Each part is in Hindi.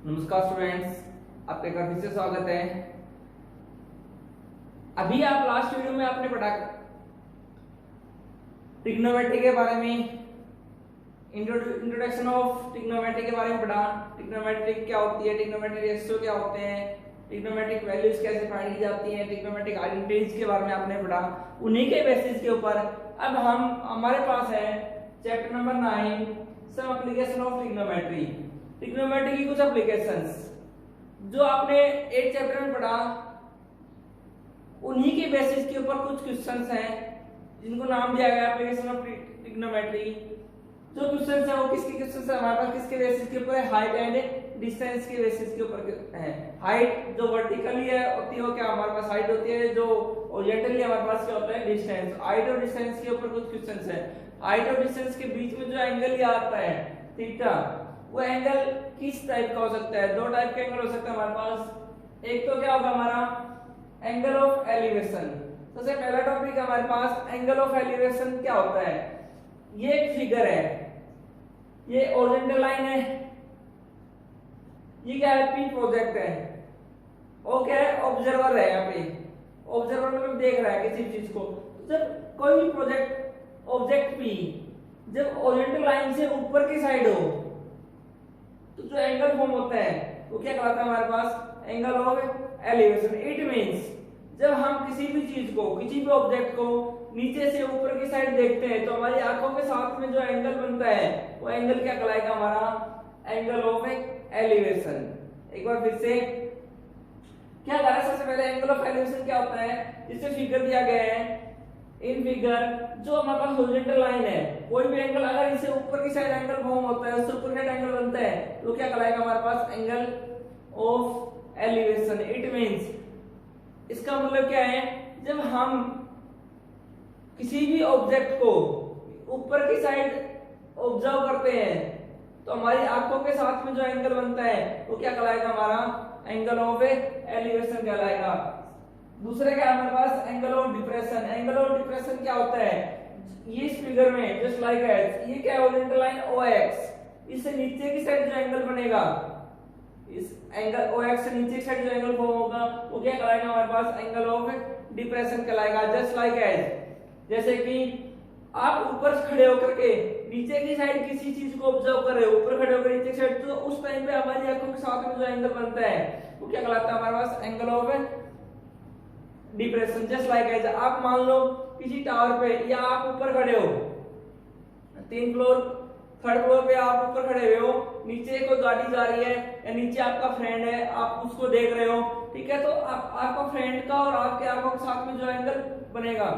नमस्कार स्टूडेंट्स, आपका एक बार फिर से स्वागत है। अभी आप लास्ट वीडियो में आपने पढ़ा ट्रिग्नोमेट्री के बारे में, इंट्रोडक्शन ऑफ ट्रिग्नोमेट्री के बारे में पढ़ा। ट्रिग्नोमेट्री क्या होती है, ट्रिग्नोमेट्रिक रेशियो क्या होते हैं, ट्रिग्नोमेट्रिक वैल्यूज कैसे फाइंड की जाती हैं, ट्रिग्नोमेट्रिक आइडेंटिटीज के बारे में आपने पढ़ा। उन्हीं के बेसिस के ऊपर अब हमारे पास है chapter number 9 some application of trigonometry. Trigonometry की कुछ एप्लीकेशंस जो आपने एक चैप्टर में पढ़ा, उन्हीं के बेसिस के ऊपर कुछ क्वेश्चंस हैं जिनको नाम दिया गया एप्लीकेशन ऑफ ट्रिग्नोमेट्री। जो क्वेश्चंस है वो किसके क्वेश्चंस है हमारे पास, किसके बेसिस के ऊपर है, हाइट एंड डिस्टेंस के बेसिस के ऊपर है। हाइट जो वर्टिकली है होती है क्या हमारे पास हाइट होती है, जो हॉरिजॉन्टली हमारे पास क्या होता है डिस्टेंस। हाइट और डिस्टेंस के ऊपर कुछ क्वेश्चंस है। हाइट और डिस्टेंस के बीच में जो एंगल आता है थीटा, वो एंगल किस टाइप का हो सकता है। दो टाइप के एंगल हो सकता है हमारे पास। एक तो क्या होगा हमारा एंगल ऑफ एलिवेशन। सबसे पहला टॉपिक हमारे पास एंगल ऑफ एलिवेशन क्या होता है। ये एक फिगर है, ये हॉरिजॉन्टल लाइन है, ये क्या है पी प्रोजेक्ट है, और क्या है ऑब्जर्वर है। यहाँ पे ऑब्जर्वर मतलब देख रहा है किसी चीज को। जब कोई भी प्रोजेक्ट ऑब्जेक्ट पी जब हॉरिजॉन्टल लाइन से ऊपर की साइड हो तो जो एंगल फॉर्म होता है वो क्या कहलाता है हमारे पास, angle of elevation. It means जब हम किसी भी चीज को, किसी भी ऑब्जेक्ट को नीचे से ऊपर की साइड देखते हैं तो हमारी आंखों के साथ में जो एंगल बनता है वो एंगल क्या कहलाएगा हमारा, एंगल ऑफ एलिवेशन। एक बार फिर से क्या करें, सबसे पहले एंगल ऑफ एलिवेशन क्या होता है, जिससे फिगर दिया गया है। इन फिगर जो हमारे पास हॉरिजॉन्टल लाइन है, कोई भी एंगल अगर इससे ऊपर की साइड एंगल फॉर्म होता है, उससे ऊपर का एंगल बनता है तो क्या कहलाएगा हमारे पास, angle of elevation. It means इसका मतलब क्या है, जब हम किसी भी ऑब्जेक्ट को ऊपर की साइड ऑब्जर्व करते हैं तो हमारी आंखों के साथ में जो एंगल बनता है वो क्या कहलाएगा हमारा, एंगल ऑफ एलिवेशन कहलाएगा। दूसरे क्या हमारे पास, angle of depression. Angle of depression क्या होता है, ये इस फिगर में जस्ट लाइक एज ये क्या हॉरिजॉन्टल लाइन OX, इससे नीचे की साइड जो एंगल बनेगा, इस एंगल OX से नीचे की साइड जो एंगल फॉर्म होगा वो क्या कहलाएगा हमारे पास, एंगल ऑफ डिप्रेशन कहलाएगा। जस्ट लाइक एज जैसे कि आप ऊपर खड़े होकर के नीचे की साइड किसी चीज को ऑब्जर्व कर रहे हो, ऊपर खड़े होकर नीचे की साइड, तो उस टाइम पे हमारी आंखों के साथ में जो एंगल बनता है वो क्या कहलाता है हमारे पास, angle of depression. Just like as आप मान लो किसी टावर पे या आप ऊपर खड़े हो, 3 फ्लोर, 3rd फ्लोर पे आप ऊपर खड़े हुए हो, नीचे कोई गाड़ी जा रही है या नीचे आपका फ्रेंड है, आप उसको देख रहे हो, ठीक है। तो आपका फ्रेंड का और आपके आंखों के साथ में जो एंगल बनेगा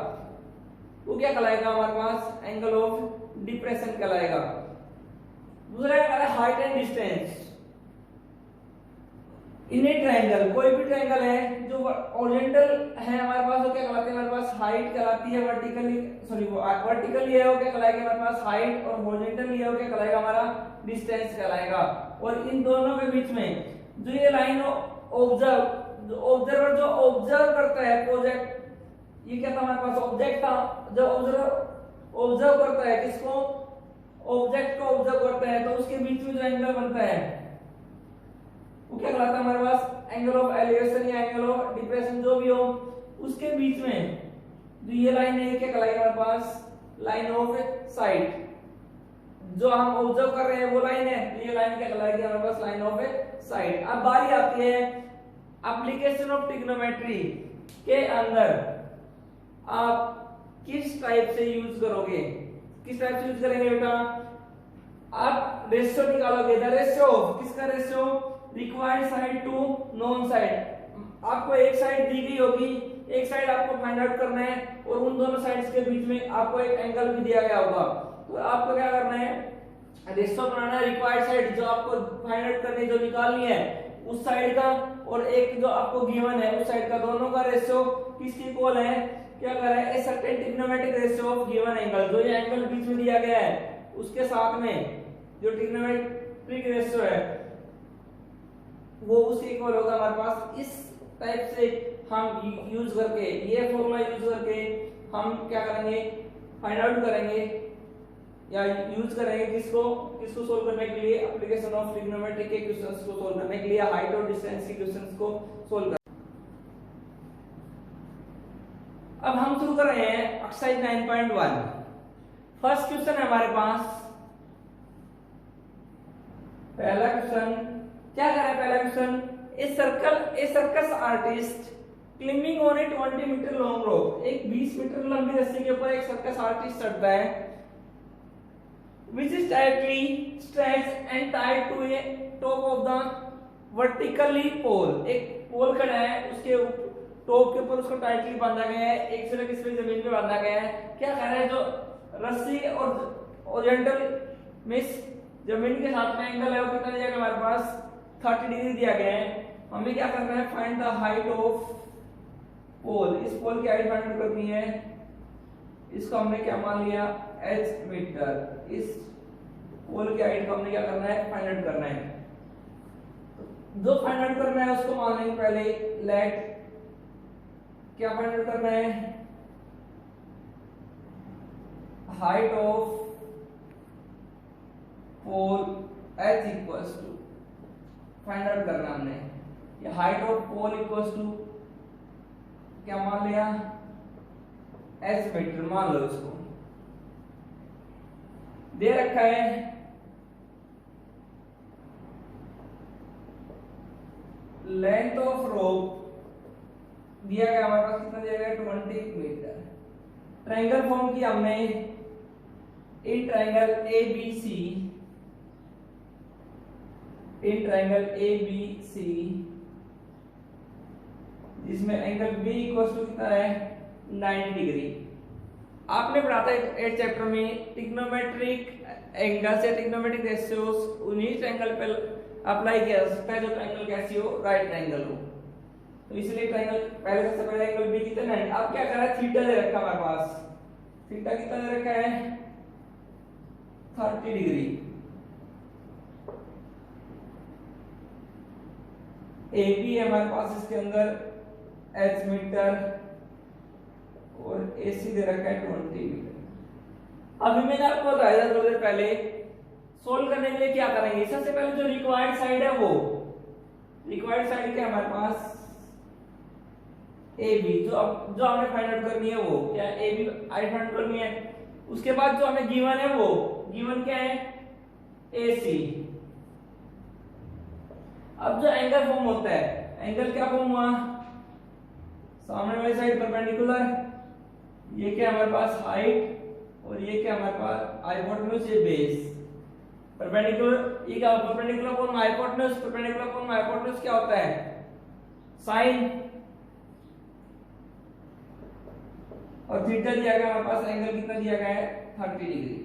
वो क्या कहलाएगा हमारे पास, एंगल ऑफ डिप्रेशन कहलाएगा। दूसरा है height and distance. In A triangle, कोई भी ट्रायंगल है जो हॉरिजॉन्टल है हमारे पास वो क्या कहलाते हैं हमारे पास, हाइट कहलाती है। वर्टिकली है वो क्या कहलाएगा हमारे पास, हाइट, और हॉरिजॉन्टली है वो क्या कहलाएगा हमारा, डिस्टेंस कहलाएगा। और इन दोनों के बीच में जो ये लाइन ऑब्जर्वर जो ऑब्जर्व करता है प्रोजेक्ट, ये क्या था हमारे पास, ऑब्जेक्ट था। जब ऑब्जर्व करता है किसको, ऑब्जेक्ट को ऑब्जर्व करता है, तो उसके बीच में जो एंगल बनता है वो क्या कहलाता है हमारे पास, एंगल ऑफ एलिवेशन या एंगल ऑफ डिप्रेशन जो भी हो। उसके बीच में जो ये लाइन है ये क्या कहलाएगा हमारे पास, लाइन ऑफ साइट। जो हम ऑब्जर्व कर रहे हैं वो लाइन है, ये लाइन क्या कहलाएगी हमारे पास, लाइन ऑफ साइट। अब बारी आती है एप्लीकेशन ऑफ ट्रिग्नोमेट्री के अंदर आप किस टाइप से यूज करोगे, किस टाइप से यूज करेंगे बेटा। आप रेशियो निकालोगे, द रेशियो, किसका ratio, required side to known side. आपको एक साइड दी गई होगी, एक साइड आपको फाइंड आउट करना है, और उन दोनों साइड्स के बीच में आपको एक एंगल भी दिया गया होगा। तो आपको क्या करना है, रेशियो बनाना है। रिक्वायर्ड साइड जो आपको फाइंड आउट करनी, जो निकालनी है उस साइड का, और एक जो आपको गिवन है उस साइड का, दोनों का रेशियो किसकी इक्वल है, क्या कर रहा है, a certain trigonometric ratio of given angle. जो ये एंगल बीच में दिया गया है उसके साथ में जो ट्रिग्नोमेट्रिक रेशियो है वो उसके इक्वल होगा हमारे पास। इस टाइप से हम यूज करके, ये फॉर्मूला यूज करके हम क्या करेंगे, फाइंड आउट करेंगे या यूज करेंगे किसको किसको सोल्व करने के लिए, एप्लीकेशन ऑफ ट्रिग्नोमेट्री के क्वेश्चंस को सोल्व करने के लिए, हाइट और डिस्टेंस के क्वेश्चंस को सोल्व कर। अब हम शुरू कर रहे हैं एक्सरसाइज 9.1। फर्स्ट क्वेश्चन है हमारे पास। पहला क्वेश्चन क्या कर रहा है? पहला question, a circus artist climbing on a 20 metre long rope, एक 20 मीटर लंबी रस्सी के ऊपर एक सर्कस आर्टिस्ट चढ़ता है, which is tightly stretched and tied to a top of the vertically pole। एक पोल खड़ा है, उसके टॉप के ऊपर उसको टाइटली बांधा गया है, एक सिरा किस पे जमीन पे बांधा गया है। क्या कर रहा है? जो रस्सी और ओरिजेंटल मिस जमीन के साथ में एंगल है वो कितना दिया गया हमारे पास? 30 डिग्री दिया गया है। हमें क्या करना है? फाइंड द हाइट ऑफ पोल। इस पोल की हाइट फाइंड करनी है। इसको हमने क्या मान लिया? h metre. इस पोल की हाइट को हमने क्या करना है? फाइंड आउट करना है। जो फाइंड आउट करना है उसको मान लेंगे पहले लेट, क्या फाइंड आउट करना है? Height of pole h equals to, find out करना हमने, ये height of pole equals to क्या मान लिया? h मीटर मान लो। इसको दे रखा है लेंथ ऑफ रोप दिया गया हमारे पास, कितना दिया गया? 20 मीटर। ट्रायंगल फॉर्म किया हमने, इन triangle ABC, in triangle ABC जिसमें एंगल B इक्वल टू कितना है? 90 डिग्री। आपने पढ़ा था 8 चैप्टर में ट्रिग्नोमेट्रिक एंगल्स या ट्रिग्नोमेट्रिक रेशियोज, उन्हीं ट्रायंगल पे अप्लाई किया जा सकता है जो ट्रायंगल कैसी हो? राइट ट्रायंगल हो। तो इसलिए ट्रायंगल पहले सबसे पहले एंगल B कितना है? अब क्या कर रहा है? थीटा दे रखा हमारे पास। थीटा कितना दे रखा है? 30 डिग्री। AB है हमारे पास इसके अंदर h मीटर और AC दे रखा है 20 मीटर। अभी मैंने आपको बताया था थोड़ी देर पहले, सोल्व करने के लिए क्या करेंगे? सबसे पहले जो रिक्वायर्ड साइड है वो रिक्वायर्ड साइड क्या है हमारे पास? AB। जो हमें फाइंड आउट करनी है वो क्या? AB फाइंड आउट करनी है। उसके बाद जो हमें गिवन है वो गिवन क्या है? AC। अब जो एंगल फॉर्म होता है, एंगल क्या फॉर्म हुआ? सामने वाली साइड परपेंडिकुलर, ये क्या हमारे पास? हाइट, और ये क्या हमारे पास? हाइपोटेन्यूज, ये बेस। परपेंडिकुलर, ये क्या? Perpendicular upon hypotenuse. Perpendicular upon hypotenuse क्या होता है? साइन। और थीटा दिया गया हमारे पास, एंगल कितना दिया गया है? 30 डिग्री।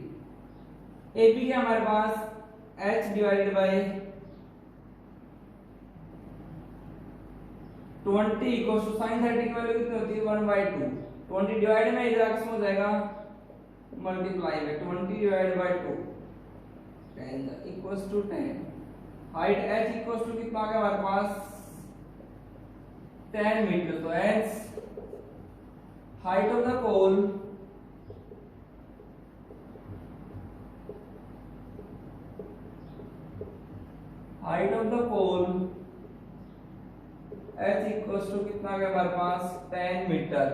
एबी क्या हमारे पास? h divided by 20 equals to sine 30 की वैल्यू कितनी होती है? 1/2। 20 डिवाइड में इधर किसमें हो जाएगा? मल्टीप्लाई में 20 divide by 2, 10 equals to 10। Height h equals to कितना आ गया हमारे पास? 10 मीटर। तो h height of the pole h equals to कितना आ गया हमारे पास? 10 मीटर।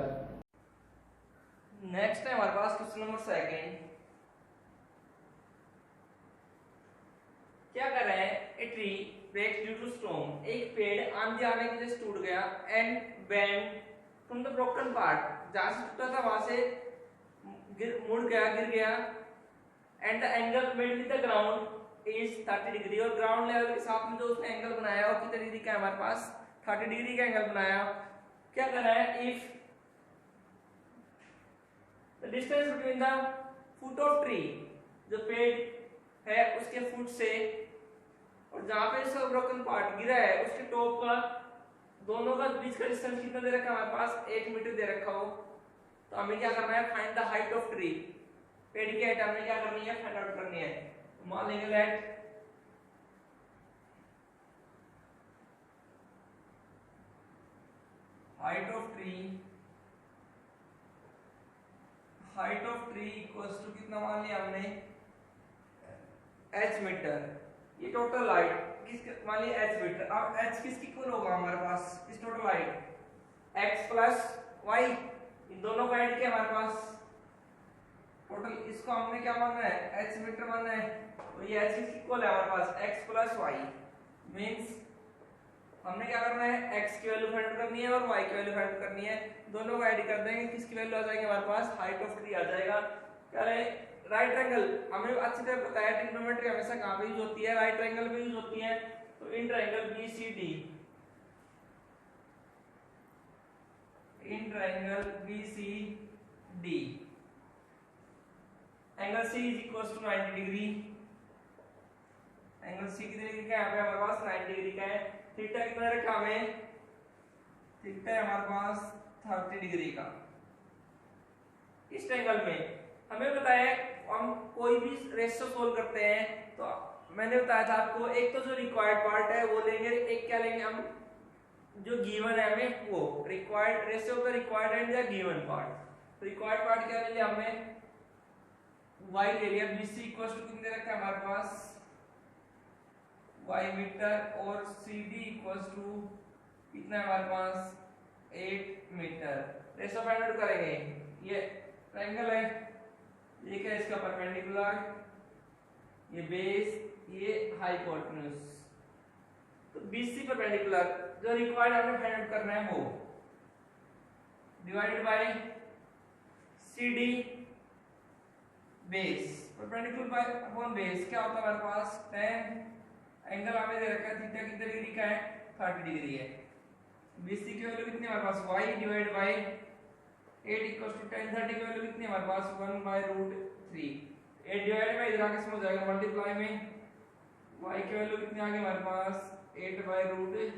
नेक्स्ट है हमारे पास क्वेश्चन नंबर 2। क्या कर रहे हैं? A tree breaks due to storm, एक पेड़ आंधी आने की वजह से टूट गया, and bend from the broken part, जहां से टूटा था वहां से मुड़ गया, गिर गया, and the angle made with the ground is 30 degree. और ग्राउंड लेवल के साथ में जो उसने एंगल बनाया वो कितनी डिग्री का है हमारे पास? 30 डिग्री का एंगल बनाया। क्या कर रहा है? If the distance between the foot of tree, जो पेड़ है उसके फुट से और जहां पे इसका ब्रोकन पार्ट गिरा है उसके टॉप का, दोनों का बीच का डिस्टेंस कितना दे रखा है हमारे पास? 1 मीटर दे रखा हो। तो हमें क्या करना है? Find the height of tree. पेड़ की हाइट हमें क्या करनी है? फाइंड आउट करनी है। तो मान लेंगे let height of tree equals to कितना मान लिया हमने? h मीटर, ये टोटल हाइट किस मान लीजिए h मीटर। अब h किसकी इक्वल होगा हमारे पास इस total height x plus y, इन दोनों का ऐड किया हमारे पास टोटल, इसको हमने क्या मानना है h मीटर मानना है, तो ये h किसकी इक्वल है हमारे पास x प्लस y, मींस हमने क्या करना है x की वैल्यू फाइंड करनी है और y की वैल्यू फाइंड करनी है, दोनों को ऐड कर देंगे, किसकी वैल्यू आ जाएगी हमारे पास हाइट ऑफ ट्री आ जाएगा। क्या है राइट एंगल, हमें अच्छी तरह पता है ट्रिग्नोमेट्री हमेशा कहां पे यूज होती है, राइट एंगल पे यूज होती है, तो in triangle BCD, in triangle BCD angle C is equal to 90 degree, angle C कितने डिग्री का है यहाँ पे हमारे पास 90 डिग्री का है। थीटा कितना रखा हमें, थीटा है हमारे पास 30 डिग्री का। इस एंगल में हमें बताया हम कोई भी रेशियो सोल्व करते हैं तो मैंने बताया था आपको, एक तो जो रिक्वायर्ड पार्ट है वो लेंगे, एक क्या लेंगे हम जो गिवन है हमें वो रिक्वायर्ड रेशियो का रिक्वायर्ड एंड या गिवन पार्ट। रिक्वायर्ड पार्ट क्या ले लिया हमने y ले लिया, BC इक्वल टू कितने रखा है हमारे पास y मीटर और CD इक्वल टू कितना है हमारे पास 8 मीटर। रेशियो फाइंड आउट करेंगे, ये ट्रायंगल है, ये क्या है इसका परपेंडिकुलर, ये बेस, ये हाइपोटेन्यूज, तो BC परपेंडिकुलर जो रिक्वायर्ड हमने फाइंड आउट करना है वो divided by CD base, perpendicular by upon base क्या होता है हमारे पास 10, एंगल हमें दे रखा है थीटा कितने डिग्री का है 30 डिग्री है। BC की वैल्यू कितनी हमारे पास y divide by 8 equals to 10, 30 की वैल्यू कितनी हमारे पास 1/√3, 8 डिवाइड में इधर आके समझ जाएगा मल्टीप्लाई में, y की वैल्यू कितनी आ गई हमारे पास 8/√3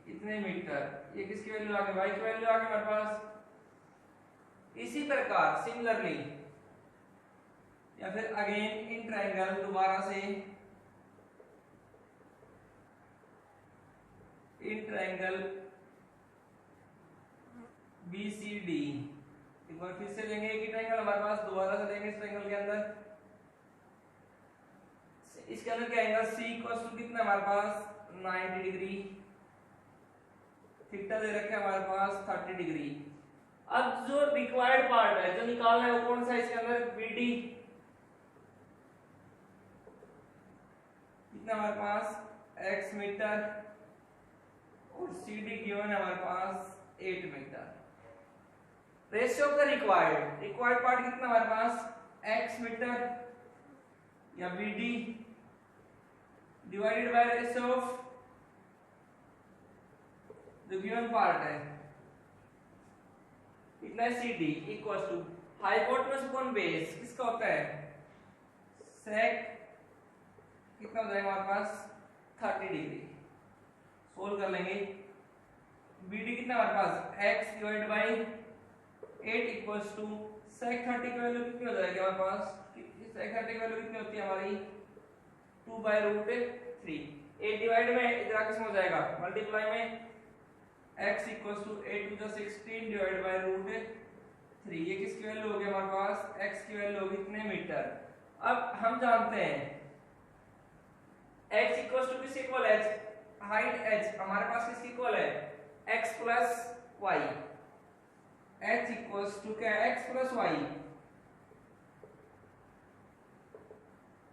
इतने मीटर, ये किसकी वैल्यू आ गई y की वैल्यू आ गई हमारे पास। इसी प्रकार सिमिलरली या फिर अगेन इन ट्रायंगल दोबारा से इन ट्रायंगल BCD एक बार फिर से लेंगे, एक ही ट्रायंगल हमारे पास दोबारा से लेंगे, इस ट्रायंगल के अंदर इसके अंदर क्या एंगल C इक्वल टू कितना हमारे पास 90 डिग्री, थीटा दे रखे हमारे पास 30 डिग्री। अब जो रिक्वायर्ड पार्ट है जो निकालना है वो कौन सा है इसके अंदर BD कितना हमारे पास x मीटर और CD गिवन है हमारे पास 8 मीटर। रेशियो का रिक्वायर्ड पार्ट कितना हमारे पास x मीटर या BD divided by ratio of जो गिवन पार्ट है कितना है CD equal to hypotenuse upon base किसका होता है sec कितना हो जाएगा हमारे पास 30 डिग्री। सोल्व कर लेंगे, BD कितना हमारे पास x divide by 8 equals to sec 30 की वैल्यू कितनी हो जाएगी हमारे पास, sec 30 की वैल्यू कितनी होती है हमारी 2/√3, 8 डिवाइड में इधर आके समझ जाएगा मल्टीप्लाई में x equals to 8 to the 16 divide by √3, ये किसकी वैल्यू होगी हमारे पास x की वैल्यू होगी इतने मीटर। अब हम जानते हैं x इक्वल्स टू किसके इक्वल है, हाइट h हमारे पास किसकी इक्वल है x plus y, h equals to क्या है x प्लस y,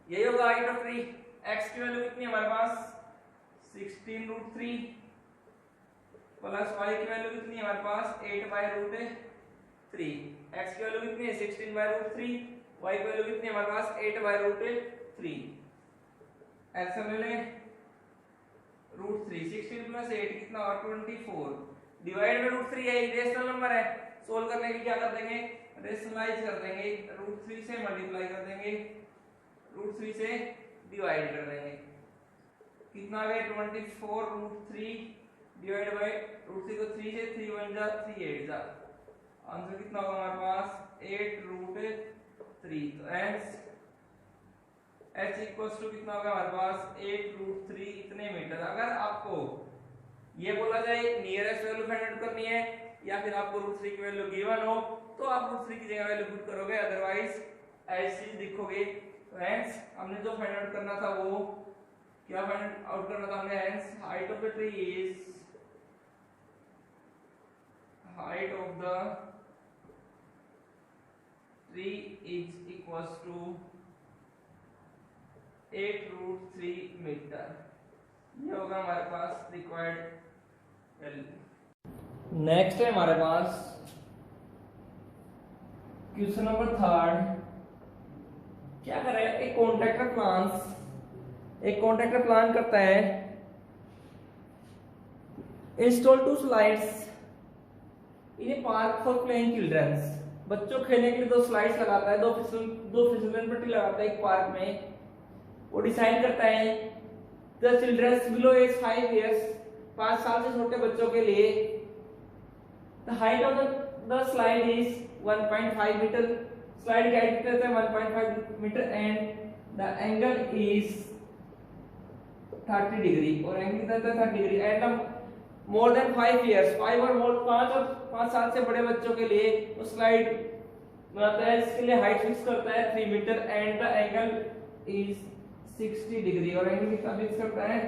यही होगा हाइट ऑफ ट्री। x की वैल्यू कितनी है हमारे पास 16√3 प्लस y की वैल्यू कितनी है हमारे पास 8/√3, x की वैल्यू कितनी है 16/√3, y की वैल्यू कितनी है हमारे पास 8/√3, ऐसा ले लें √3, 16 प्लस 8 कितना और 24 डिवाइड में √3 है, रेशनल नंबर है, सोल्व करने के लिए क्या कर देंगे रेशनलाइज कर देंगे, √3 से मल्टीप्लाई कर देंगे, √3 से डिवाइड कर देंगे, कितना आ गया 24√3 डिवाइड बाय √3 को 3 से 3 1 जा 3 8 जा, आंसर कितना होगा हमारे पास 8√3, तो h इक्वल्स टू कितना होगा हमारे पास 8√3 इतने मीटर। अगर आपको ये बोला जाए नियरेस्ट वैल्यू फाइंड आउट करनी है या फिर आपको √3 की वैल्यू गिवन हो तो आप √3 की जगह वैल्यू पुट करोगे, अदरवाइज ऐसे लिखोगे फ्रेंड्स हमने जो फाइंड आउट करना था वो क्या फाइंड आउट करना था हमने friends, height of the tree is height of the tree is equals to 8√3 metre. ये होगा हमारे पास रिक्वायर्ड वैल्यू। नेक्स्ट है हमारे पास क्वेश्चन नंबर 3। क्या कर रहा है, एक कॉन्ट्रैक्टर प्लान करता है install 2 slides in a park for playing childrens. बच्चों खेलने के लिए 2 स्लाइड्स लगाता है, दो फिसलन पट्टी लगाता है एक पार्क में। वो डिसाइड करता है the childrens below age 5 years, 5 साल से छोटे बच्चों के लिए the height of the slide is 1.5 metre. Slide की हाइट कितना है 1.5 metre and the angle is 30 degree और एंगल कितना है 30 degree and more than 5 years, 5 और मोर 5 साल से बड़े बच्चों के लिए वो स्लाइड बनाता है, इसके लिए हाइट फिक्स करता है 3 metre and the angle is 60 degree और एंगल कितना फिक्स करता है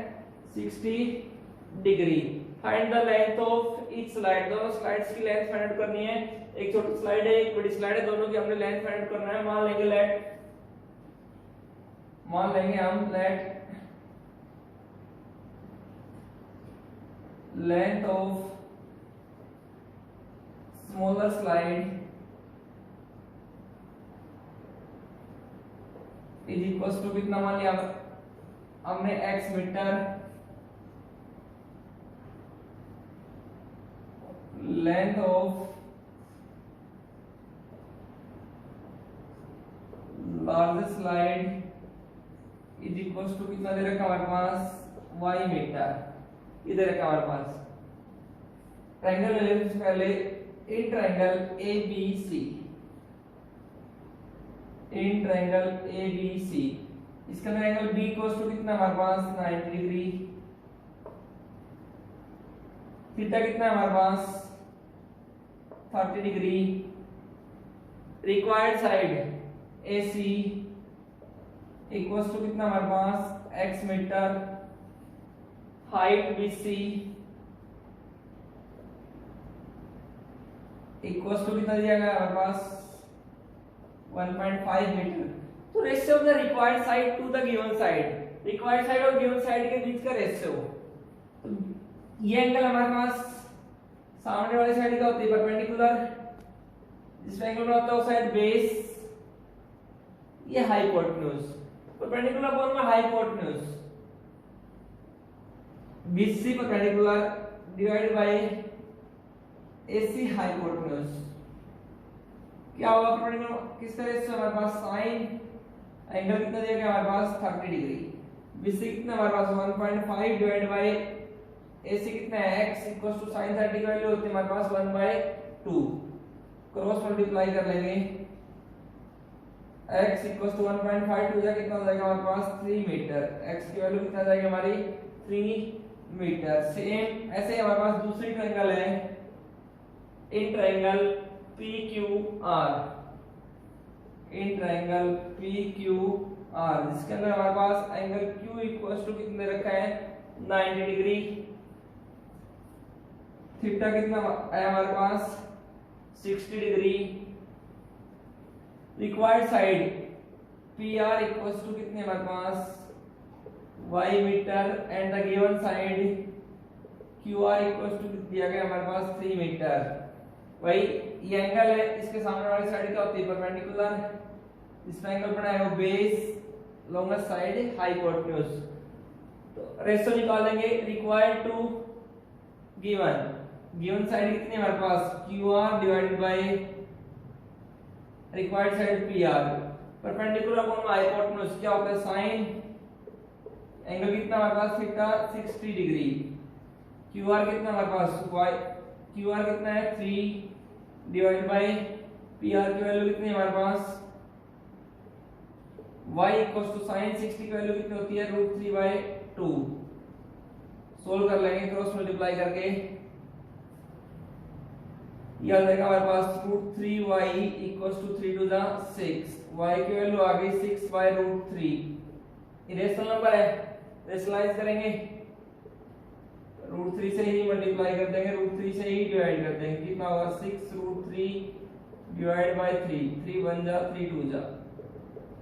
60 degree. Find the length of each slide, दोनों स्लाइड्स की लेंथ फाइंड आउट करनी है। एक छोटी स्लाइड है एक बड़ी स्लाइड है, दोनों की हमने लेंथ फाइंड आउट करना है। मान लेंगे हम late length of smaller slide is equals to कितना, मान लिया हमने x metre, length of large slide is equals to कितना दे रखा हमारे पास y मीटर। इधर है हमारे पास ट्रायंगल ले लेते हैं पहले, in triangle ABC, in triangle ABC इसका एंगल B इक्वल्स टू कितना हमारे पास 90 डिग्री, थीटा कितना है हमारे पास 30 degree. Required side AC equals to कितना हमारे पास x metre, height BC equals to कितना दिया गया हमारे पास 1.5 मीटर। तो ratio of the required side to the given side, required side और गिवन साइड के बीच का रेशियो। ये एंगल हमारे पास सामने वाली साइड का होता है परपेंडिकुलर, जिस एंगल में होता है वो साइड बेस, ये हाइपोटेन्यूज, परपेंडिकुलर बोल में hypotenuse BC perpendicular divided by AC hypotenuse। क्या होगा परपेंडिकुलर किस तरह से हमारे पास साइन एंगल कितना दिया गया हमारे पास 30 डिग्री, BC कितना हमारे पास 1.5 डिवाइड बाय AC कितना है x इक्वल्स टू sin 30 की वैल्यू होती है हमारे पास 1/2, क्रॉस मल्टीप्लाई कर लेंगे x इक्वल्स टू 1.5 टू कितना हो जाएगा हमारे पास 3 मीटर, x की वैल्यू कितना जाएगी हमारी 3 मीटर। सेम ऐसे हमारे पास दूसरी ट्रायंगल है in triangle PQR, in triangle PQR जिसके अंदर हमारे पास एंगल Q इक्वल्स टू कितने रखा है 90 डिग्री, थीटा कितना है हमारे पास 60 degree. Required side PR equals to कितने हमारे पास y metre and the given side QR equals to दिया गया हमारे पास 3 मीटर। भाई ये एंगल है, इसके सामने वाली साइड क्या होती है परपेंडिकुलर, इसमें एंगल बना है वो बेस, लॉन्गेस्ट साइड हाइपोटेन्यूज। तो रेशियो निकालेंगे रिक्वायर्ड टू गिवन साइड कितनी है हमारे पास QR divided by required side PR, perpendicular upon hypotenuse क्या होता है साइन एंगल कितना हमारे पास थीटा 60 डिग्री, QR कितना हमारे पास QR कितना है 3 डिवाइड बाय PR की वैल्यू कितनी है हमारे पास y इक्वल्स टू sin 60 की वैल्यू कितनी होती है √3/2। सोल्व कर लेंगे क्रॉस मल्टीप्लाई करके, यह आ जाएगा हमारे पास √3y equals to 3 to the 6 y की वैल्यू आ गई 6/√3। इरेशनल नंबर है, रेशनलाइज करेंगे √3 से ही मल्टीप्लाई कर देंगे, √3 से ही डिवाइड कर देंगे, कितना होगा 6√3 डिवाइड बाय 3, 3 1 जा 3 2 जा,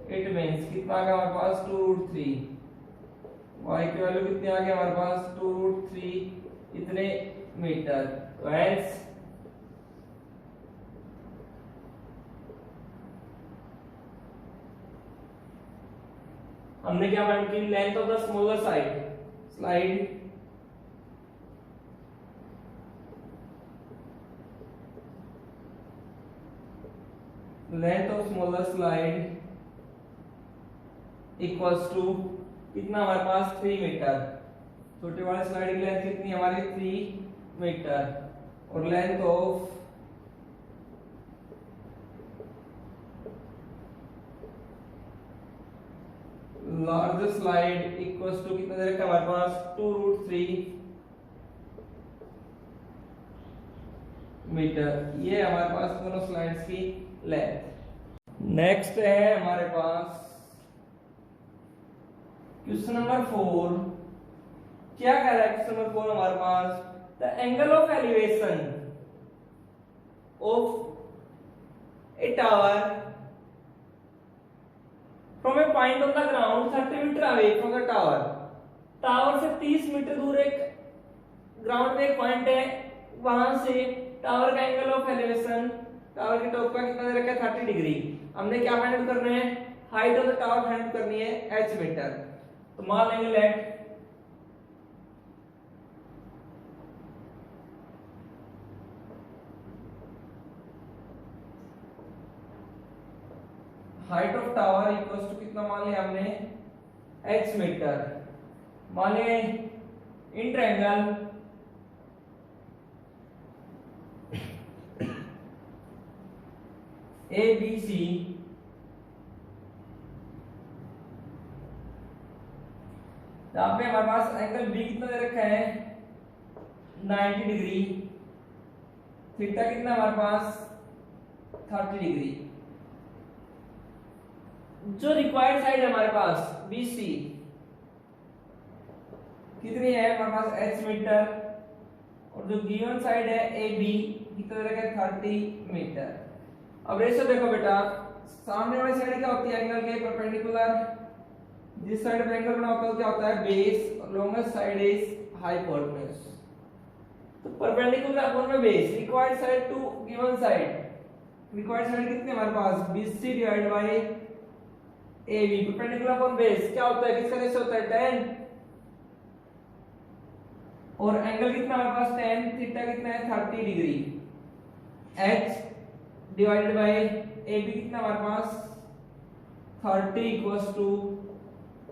इट मींस कितना आ गया हमारे पास 2√3। y की वैल्यू कितनी आ गई हमारे पास 2√3 इतने मीटर। तो हेंस हमने क्या फाइंड की, length of the smaller slide length of smaller slide equals to कितना हमारे पास 3 मीटर। छोटे वाले स्लाइड की लेंथ कितनी हमारी 3 मीटर और length of large slide equals to कितना दे रखा है हमारे पास 2√3 मीटर। ये हमारे पास दोनों स्लाइड्स की लेंथ। नेक्स्ट है हमारे पास क्वेश्चन नंबर 4। क्या कह रहा है क्वेश्चन नंबर 4 हमारे पास, the angle of elevation of a tower from a point on the ground 30 metre away from the tower. Tower से 30 मीटर दूर एक ग्राउंड पे एक पॉइंट है, वहां से टावर का एंगल ऑफ एलिवेशन, टावर के टॉप का कितना दे रखा है 30 डिग्री। हमने क्या फाइंड आउट करना है, height of the tower find out करनी है h मीटर। तो मान लेंगे let height of tower equals to कितना मान लिया हमने h मीटर। मान लिया इन ट्रायंगल ABC यहाँ पे हमारे पास एंगल B कितना दे रखा है 90 डिग्री, थीटा कितना हमारे पास 30 डिग्री। जो रिक्वायर्ड साइड है हमारे पास BC कितनी है हमारे पास h मीटर और जो गिवन साइड है AB कितना दे रखा है 30 मीटर। अब रेशो देखो बेटा, सामने वाली साइड क्या होती है एंगल के परपेंडिकुलर, जिस साइड पे एंगल बना होता है क्या होता है बेस और लॉन्गेस्ट साइड इज हाइपोटेन्यूज। तो परपेंडिकुलर अपॉन में base, required side to given side, required side कितनी हमारे पास BC divide by AB। Perpendicular upon base क्या होता है, किसका रेशो होता है 10 और एंगल कितना हमारे पास 10, थीटा कितना है 30 degree. h divided bye AB कितना हमारे पास 30 इक्वल्स टू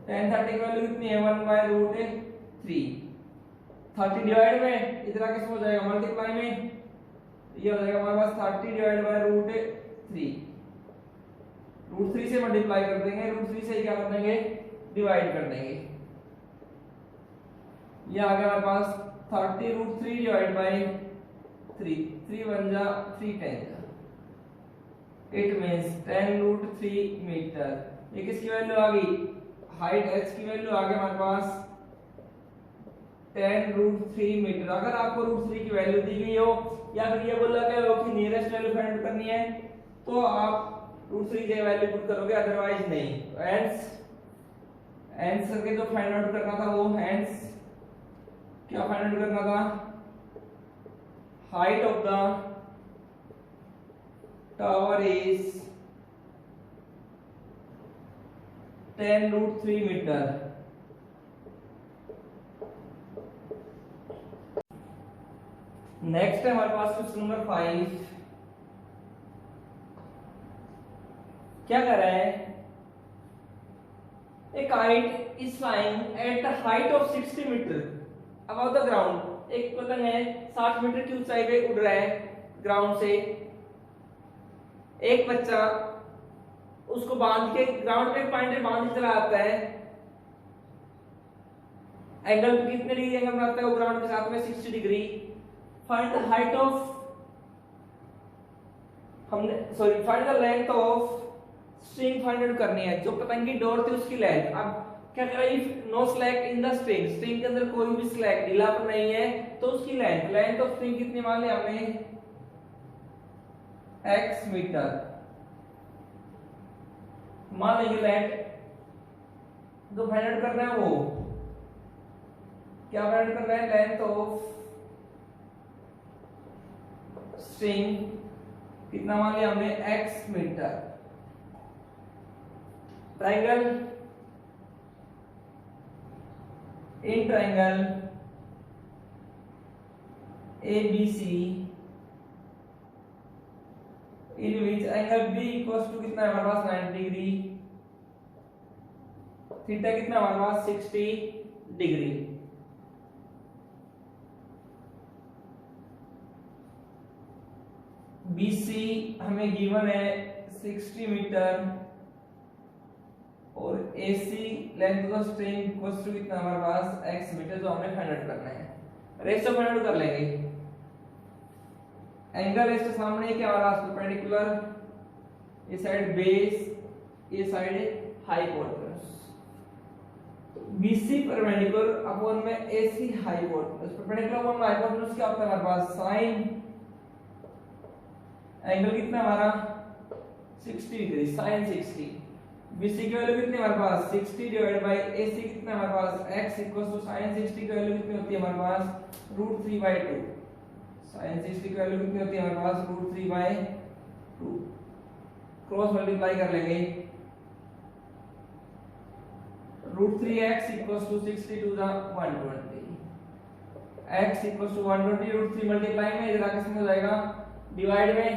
10, 30 की वैल्यू कितनी है 1/√3। 30 डिवाइड में इधर आके हो जाएगा मल्टीप्लाई में, ये हो जाएगा हमारे पास 30 डिवाइड बाय √3। √3 से मल्टीप्लाई कर देंगे, √3 से क्या कर देंगे डिवाइड कर देंगे। ये आ गया हमारे पास 30√3 डिवाइड बाय 3, 3 1 जा 3 10 जा, इट मींस 10√3 मीटर। ये किसकी वैल्यू आ गई, हाइट h की वैल्यू आ गई हमारे पास 10√3 मीटर। अगर आपको √3 की वैल्यू दी गई हो या फिर ये बोला गया हो कि नियरेस्ट वैल्यू फाइंड करनी है तो आप √3 की वैल्यू पुट करोगे, अदरवाइज नहीं। तो आंसर के जो फाइंड आउट करना था वो क्या फाइंड आउट करना था, height of the tower is 10√3 metre. Next है हमारे पास क्वेश्चन नंबर 5। क्या कर रहा है, a kite is flying at the height of 60 metre above the ground। एक पतंग है 60 मीटर की ऊंचाई पे उड़ रहा है ग्राउंड से। एक बच्चा उसको बांध के ग्राउंड पे पॉइंट पे बांध के चला आता है। एंगल कितने डिग्री एंगल बनाता है वो ग्राउंड के साथ में 60 degree. Find the height of find the length of string find out करनी है, जो पतंगी डोर थी उसकी लेंथ। अब क्या करें, if no slack in the string, string के अंदर कोई भी स्लैक ढीलापन नहीं है तो उसकी लेंथ, लेंथ ऑफ स्ट्रिंग कितनी मान ली हमने, x मीटर मान लेंगे। लेंथ जो फाइंड आउट करना है वो क्या फाइंड आउट करना है, लेंथ ऑफ स्ट्रिंग कितना मान लिया हमने, x metre. Triangle, in triangle ABC in which angle B equals to कितना है हमारे पास, 90 डिग्री, थीटा कितना हमारे पास, 60 डिग्री। BC हमें गिवन है 60 मीटर और AC length of string equals to कितना हमारे पास, x मीटर, जो हमने फाइंड आउट करना है। रेशियो फाइंड आउट कर लेंगे। एंगल इसके सामने क्या हमारा परपेंडिकुलर, ये साइड बेस, ये side hypotenuse. BC perpendicular upon में AC हाइपोटेन्यूज, परपेंडिकुलर अपॉन में हाइपोटेन्यूज क्या होता है हमारे पास, साइन एंगल कितना हमारा 60 डिग्री, साइन 60। BC की वैल्यू कितनी हमारे पास, 60 डिवाइड बाय AC कितना हमारे पास, x इक्वल्स टू साइन 60 की वैल्यू कितनी होती है हमारे पास, √3/2। साइन 60 की वैल्यू कितनी होती है हमारे पास, √3/2। क्रॉस मल्टीप्लाई कर लेंगे, √3x equals to 60 to the 120, x equals to 120, √3 multiply में इधर आके समझ हो जाएगा, डिवाइड में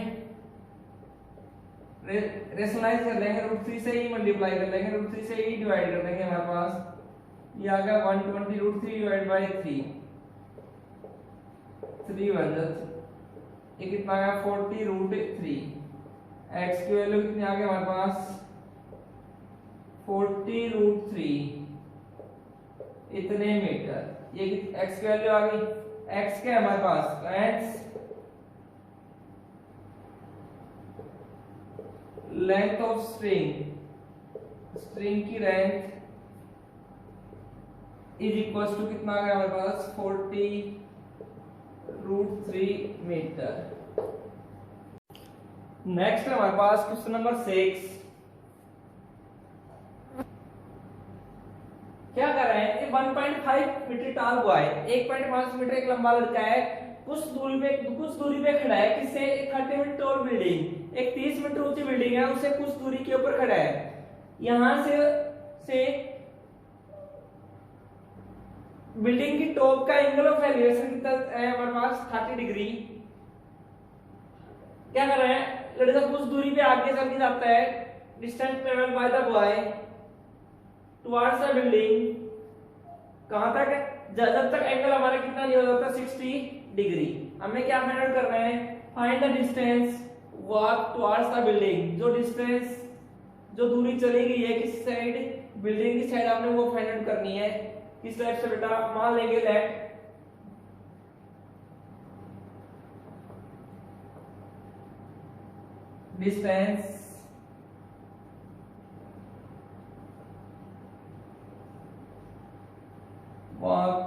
रेशनलाइज कर लेंगे, √3 से ही मल्टीप्लाई कर लेंगे, √3 से ही डिवाइड कर लेंगे, हमारे पास ये आ गया 120 √3 डिवाइड बाय 3, 3 1 ये कितना आ गया 40 √3। x की वैल्यू कितनी आ गई हमारे पास, 40 √3 इतने मीटर। ये x की वैल्यू आ गई, x क्या है हमारे पास, लेंथ ऑफ स्ट्रिंग, स्ट्रिंग की लेंथ इज इक्वल्स टू कितना आ गया हमारे पास, 40 √3 मीटर। नेक्स्ट है हमारे पास क्वेश्चन नंबर 6। क्या कर रहे हैं, 1.5 मीटर टाल हुआ है, 1.5 मीटर एक लंबा लड़का है, कुछ दूरी पे खड़ा है, किससे, एक 30 मीटर टॉल बिल्डिंग, एक 30 मीटर ऊंची बिल्डिंग है, उससे कुछ दूरी के ऊपर खड़ा है। यहां से बिल्डिंग की टॉप का एंगल ऑफ एलिवेशन कितना है हमारे पास, 30 डिग्री। क्या कर रहे हैं, लड़का कुछ दूरी पे आगे चल के जाता है, distance travel by the boy towards the building, कहां तक, जब तक एंगल हमारा कितना नहीं हो जाता, 60 डिग्री। हमें क्या फाइंड आउट करना है, find the distance walk towards the building, जो डिस्टेंस, जो दूरी चली गई है किस साइड, बिल्डिंग की साइड, आपने वो फाइंड आउट करनी है। किस टाइप से बेटा, मान लेंगे let distance walk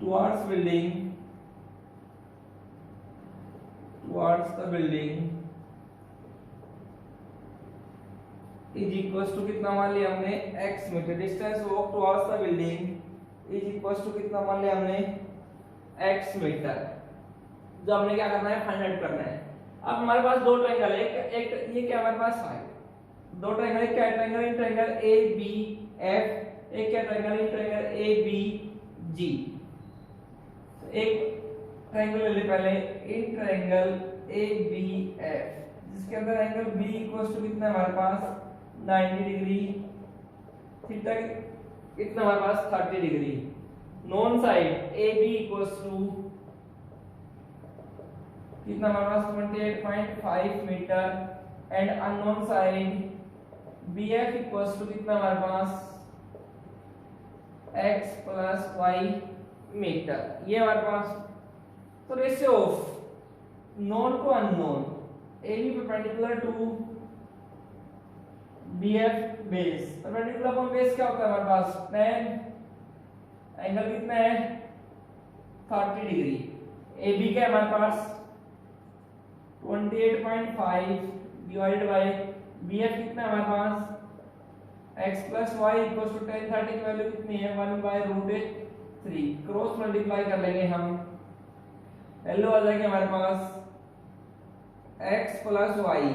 towards building, towards the building is equals to कितना मान लिया हमने, x metre. Distance walk towards the building is equals to कितना मान लिया हमने, x मीटर। जो हमने क्या करना है, फाइंड आउट करना है। अब हमारे पास दो ट्रायंगल है, एक ये क्या हमारे पास है, दो ट्रायंगल, एक क्या ट्रायंगल, इन ट्रायंगल ABF, एक क्या ट्रायंगल, इन ट्रायंगल ABG। एक ट्रायंगल ले ले पहले, इन ट्रायंगल ABF, जिसके अंदर एंगल B इक्वल्स टू कितना हमारे पास, 90 डिग्री, थीटा कितना हमारे पास, 30 degree. Known side AB equals to कितना हमारे पास, 28.5 metre, and unknown side BF equals to कितना हमारे पास, x प्लस वाई मीटर, ये हमारे पास। तो ratio of known to unknown, A B perpendicular to B F base. Perpendicular upon base क्या होता है हमारे पास, tan, एंगल कितना है 30 डिग्री। ए बी का हमारे पास 28.5 डिवाइडेड बाय बी एफ कितना है हमारे पास x plus y equal to tan 30 की वैल्यू कितनी है 1/√3। क्रॉस मल्टीप्लाई कर लेंगे हम, वैल्यू आ जाएगी हमारे पास x प्लस वाई,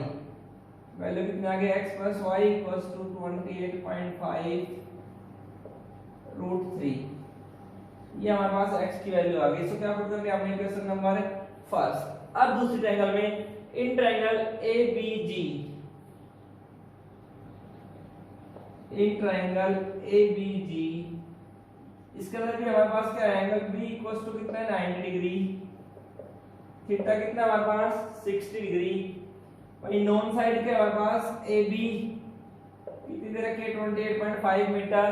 वैल्यू कितनी आ गई x plus y equal to 28.5 √3। ये हमारे पास x की वैल्यू आ गई। इसको क्या पुट करके हमने क्वेश्चन नंबर फर्स्ट। अब दूसरी ट्रायंगल में, इन ट्रायंगल ABG, एक ट्रायंगल ABG, इसके अंदर भी हमारे पास क्या है, एंगल B इक्वल टू कितना है 90 डिग्री, थीटा कितना हमारे पास 60 डिग्री। वही नॉन साइड के हमारे पास AB कितनी दे रखी है 28.5 metre,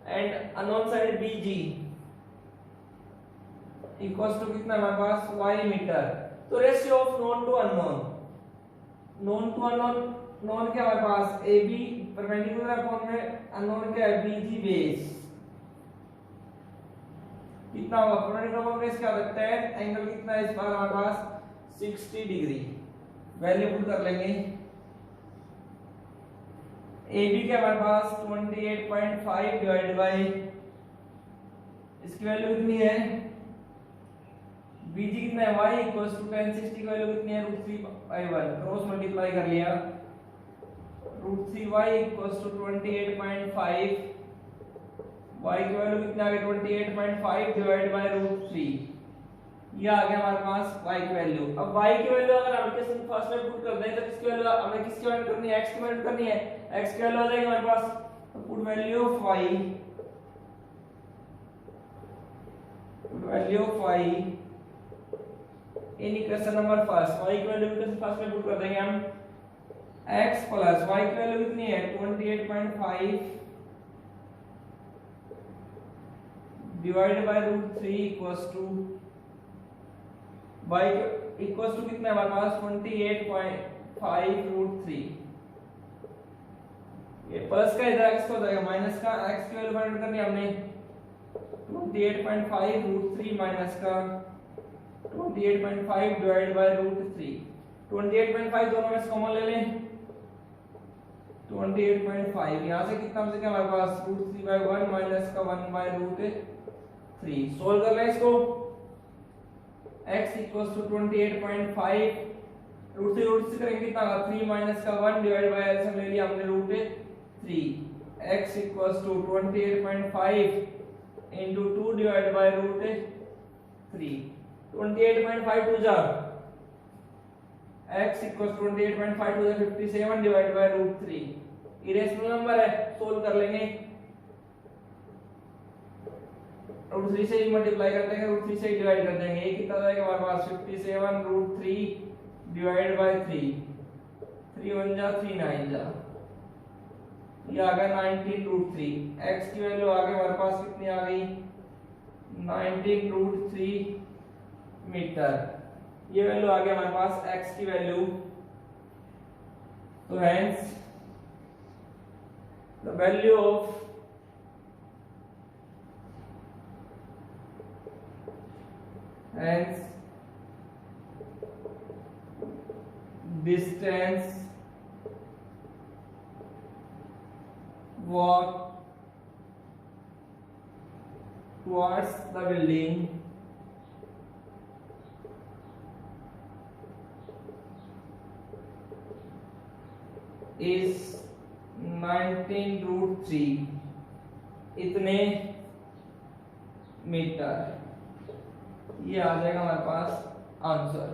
and unknown side BG equal to कितना हमारे पास y मीटर। तो ratio of known to unknown, known to unknown, known क्या हमारे पास AB परपेंडिकुलर अपॉन में अननोन क्या है BG बेस, कितना होगा परपेंडिकुलर अपॉन बेस क्या होता है, एंगल कितना है इस बार हमारे पास 60 डिग्री। वैल्यू पुट कर लेंगे, AB के हमारे पास 28.5 डिवाइडेड बाय इसकी वैल्यू कितनी है BG कितना है y इक्वल्स टू tan 60 की वैल्यू कितनी है √3/1। क्रॉस मल्टीप्लाई कर लिया, √3y इक्वल्स टू 28.5, y की वैल्यू कितनी आ गई 28.5 डिवाइडेड बाय √3। ये आ गया हमारे पास y की वैल्यू। अब y की वैल्यू अगर हम इक्वेशन फर्स्ट में पुट कर दें तो किसकी वैल्यू हमें किसकी वैल्यू करनी है, x की वैल्यू करनी है, x की वैल्यू आ जाएगी हमारे पास, तो put value of y, value of y in equation number first. y की वैल्यू इक्वेशन फर्स्ट में पुट कर देंगे हम, x प्लस y की वैल्यू कितनी है 28.5 divided by √3 equals to y equals to कितना है हमारे पास 28.5 √3। ये प्लस का इधर x हो जाएगा, माइनस का x की वैल्यू फाइंड करनी है हमने 28.5 √3 माइनस का 28.5 डिवाइडेड बाय √3। 28.5 दोनों में से कॉमन ले लें, 28.5 यहां से कितना बचेगा हमारे पास √3/1 माइनस का 1/√3। सोल्व कर लें इसको, x इक्वल्स टू 28.5 √3 करेंगे कितना 3 माइनस का 1 डिवाइड बाय एलसीएम ले लिया हमने √3। x equals to 28.5 into 2 divide by √3। 28.5 two जा x इक्वल्स 28.5 टू जा 57 डिवाइड बाय √3। इरेशनल नंबर है, सोल्व कर लेंगे, √3 से ही मल्टीप्लाई करते हैं, √3 से ही डिवाइड कर देंगे। ये कितना जाएगा हमारे पास 57 √3 डिवाइड बाय 3, 3 1 जा 3 9 जा, ये आ गया 19 √3। x की वैल्यू आ गई हमारे पास कितनी आ गई 19 √3 मीटर। ये वैल्यू आ गया हमारे पास x की वैल्यू। तो hence the value of distance walk towards the building is 19 √3 इतने मीटर। ये आ जाएगा हमारे पास आंसर।